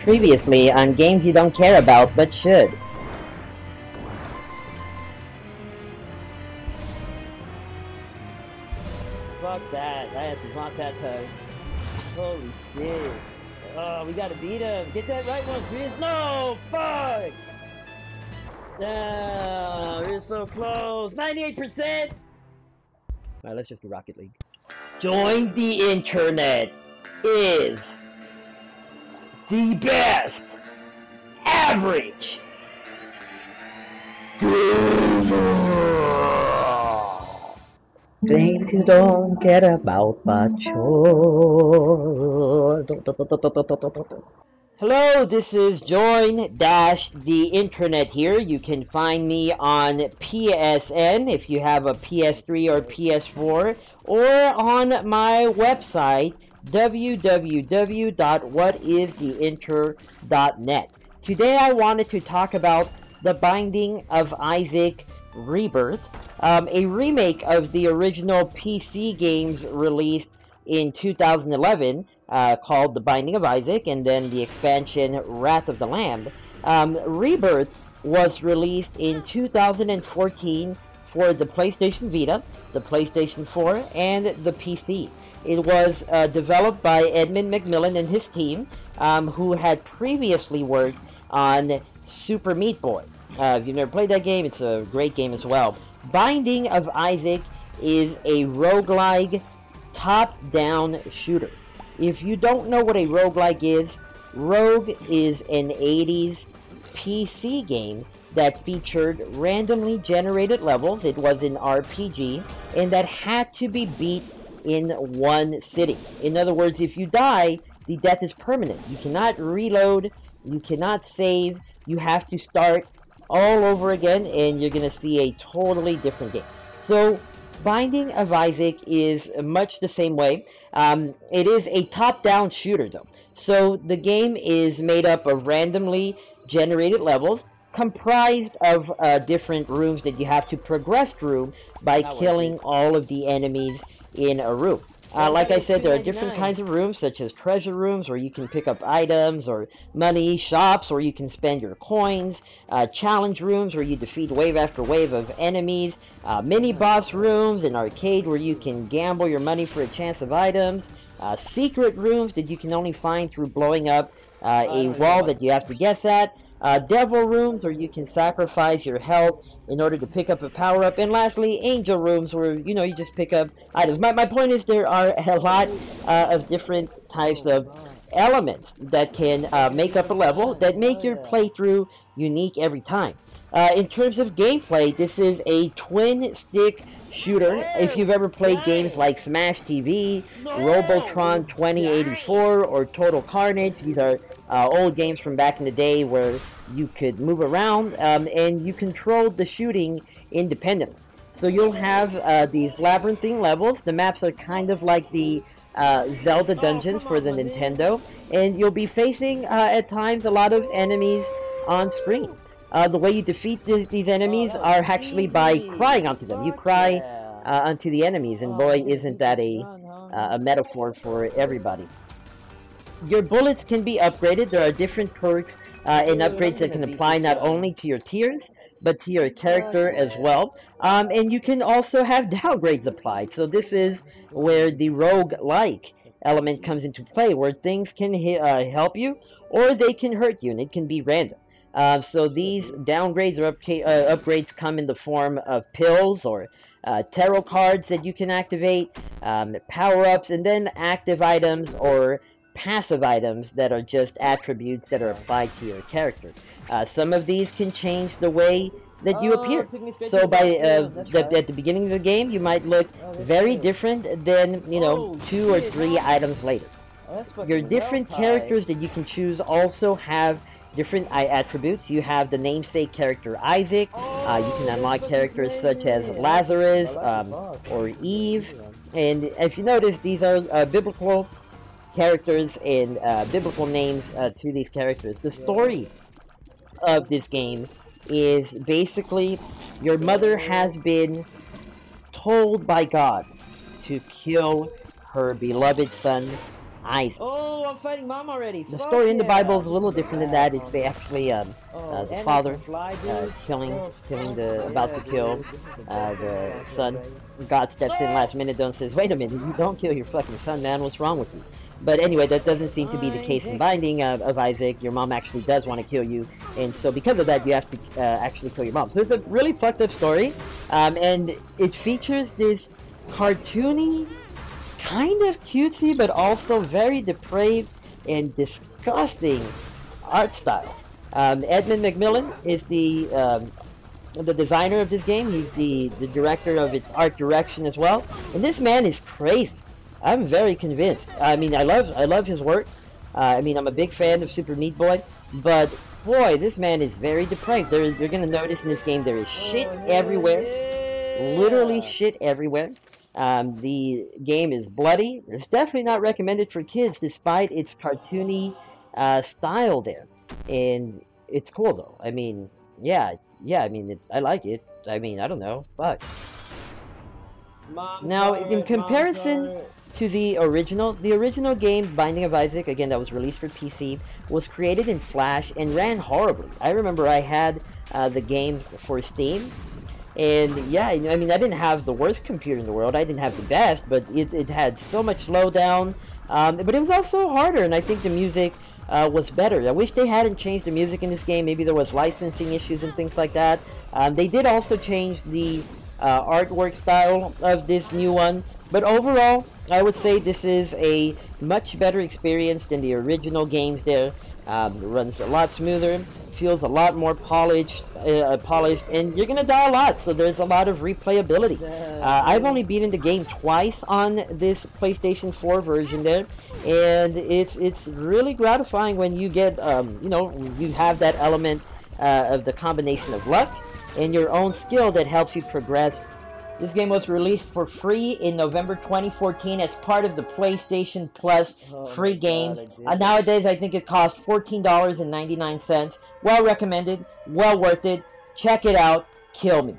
previously on games you don't care about but should. Fuck that. I have to block that time. Holy shit. Oh, we gotta beat him. Get that right one, Chris. No! Fuck! No, you're so close. 98%! Alright, let's just do Rocket League. Join the Internet is the best average things you don't care about but sure. Hello, this is join-the-internet here. You can find me on PSN if you have a PS3 or PS4, or on my website, www.whatistheinter.net. Today I wanted to talk about The Binding of Isaac Rebirth, a remake of the original PC games released in 2011, called The Binding of Isaac, and then the expansion Wrath of the Lamb. Rebirth was released in 2014 for the PlayStation Vita, the PlayStation 4, and the PC. It was developed by Edmund McMillan and his team, who had previously worked on Super Meat Boy. If you've never played that game, it's a great game as well. Binding of Isaac is a roguelike top-down shooter. If you don't know what a roguelike is, Rogue is an 80s PC game that featured randomly generated levels. It was an RPG, and that had to be beat in one sitting. In other words, if you die, the death is permanent. You cannot reload, you cannot save, you have to start all over again, and you're going to see a totally different game. So, Binding of Isaac is much the same way. It is a top-down shooter, though. So, the game is made up of randomly generated levels, comprised of different rooms that you have to progress through by killing all of the enemies in a room. Like I said, there are different kinds of rooms, such as treasure rooms, where you can pick up items or money, shops, where you can spend your coins, challenge rooms, where you defeat wave after wave of enemies, mini-boss rooms, an arcade where you can gamble your money for a chance of items, secret rooms that you can only find through blowing up a wall that you have to guess at, devil rooms where you can sacrifice your health in order to pick up a power-up, and lastly, angel rooms where, you know, you just pick up items. My point is there are a lot of different types of elements that can make up a level that make your playthrough unique every time. In terms of gameplay, this is a twin-stick shooter. If you've ever played games like Smash TV, Robotron 2084, or Total Carnage, these are old games from back in the day where you could move around and you controlled the shooting independently. So you'll have these labyrinthine levels. The maps are kind of like the Zelda dungeons for the Nintendo, and you'll be facing at times a lot of enemies on screen. The way you defeat these enemies are actually by crying onto them. You cry onto the enemies, and boy, isn't that a metaphor for everybody. Your bullets can be upgraded. There are different perks and upgrades that can apply not only to your tiers, but to your character as well. And you can also have downgrades applied. So this is where the rogue-like element comes into play, where things can help you, or they can hurt you, and it can be random. So these downgrades or upgrades come in the form of pills or tarot cards that you can activate, power-ups, and then active items or passive items that are just attributes that are applied to your character. Some of these can change the way that you appear. So by at the beginning of the game, you might look very different than, you know, 2 or 3 items later. Your different characters that you can choose also have different attributes. You have the namesake character Isaac. You can unlock characters such as Lazarus or Eve. And if you notice, these are biblical characters and biblical names to these characters. The story of this game is basically your mother has been told by God to kill her beloved son Isaac. Oh, I'm fighting Mom already. The Fuck story in the yeah. Bible is a little different than that. It's actually the father killing about to kill the son. God steps in last minute and says, "Wait a minute, you don't kill your fucking son, man. What's wrong with you?" But anyway, that doesn't seem to be the case in Binding of Isaac. Your mom actually does want to kill you, and so because of that, you have to actually kill your mom. So it's a really fucked up story, and it features this cartoony, kind of cutesy, but also very depraved and disgusting art style. Edmund McMillan is the designer of this game. He's the director of its art direction as well, and this man is crazy. I'm very convinced. I mean, I love his work. I mean, I'm a big fan of Super Meat Boy, but boy, this man is very depraved. You're gonna notice in this game there is shit everywhere, literally shit everywhere. The game is bloody. It's definitely not recommended for kids, despite its cartoony style there, and it's cool though. I mean, yeah. I mean, I like it. I mean, I don't know, fuck. Now, in comparison to the original game, Binding of Isaac, again, that was released for PC, was created in Flash and ran horribly. I remember I had the game for Steam, and yeah, I mean, I didn't have the worst computer in the world, I didn't have the best, but it had so much slowdown, but it was also harder, and I think the music was better. I wish they hadn't changed the music in this game. Maybe there was licensing issues and things like that. They did also change the artwork style of this new one, but overall I would say this is a much better experience than the original games there. It runs a lot smoother, feels a lot more polished, and you're gonna die a lot, so there's a lot of replayability. I've only beaten the game twice on this PlayStation 4 version there, and it's really gratifying when you get you know, you have that element of the combination of luck and your own skill that helps you progress. This game was released for free in November 2014 as part of the PlayStation Plus free games. Nowadays, I think it costs $14.99. Well recommended, well worth it. Check it out. Kill me.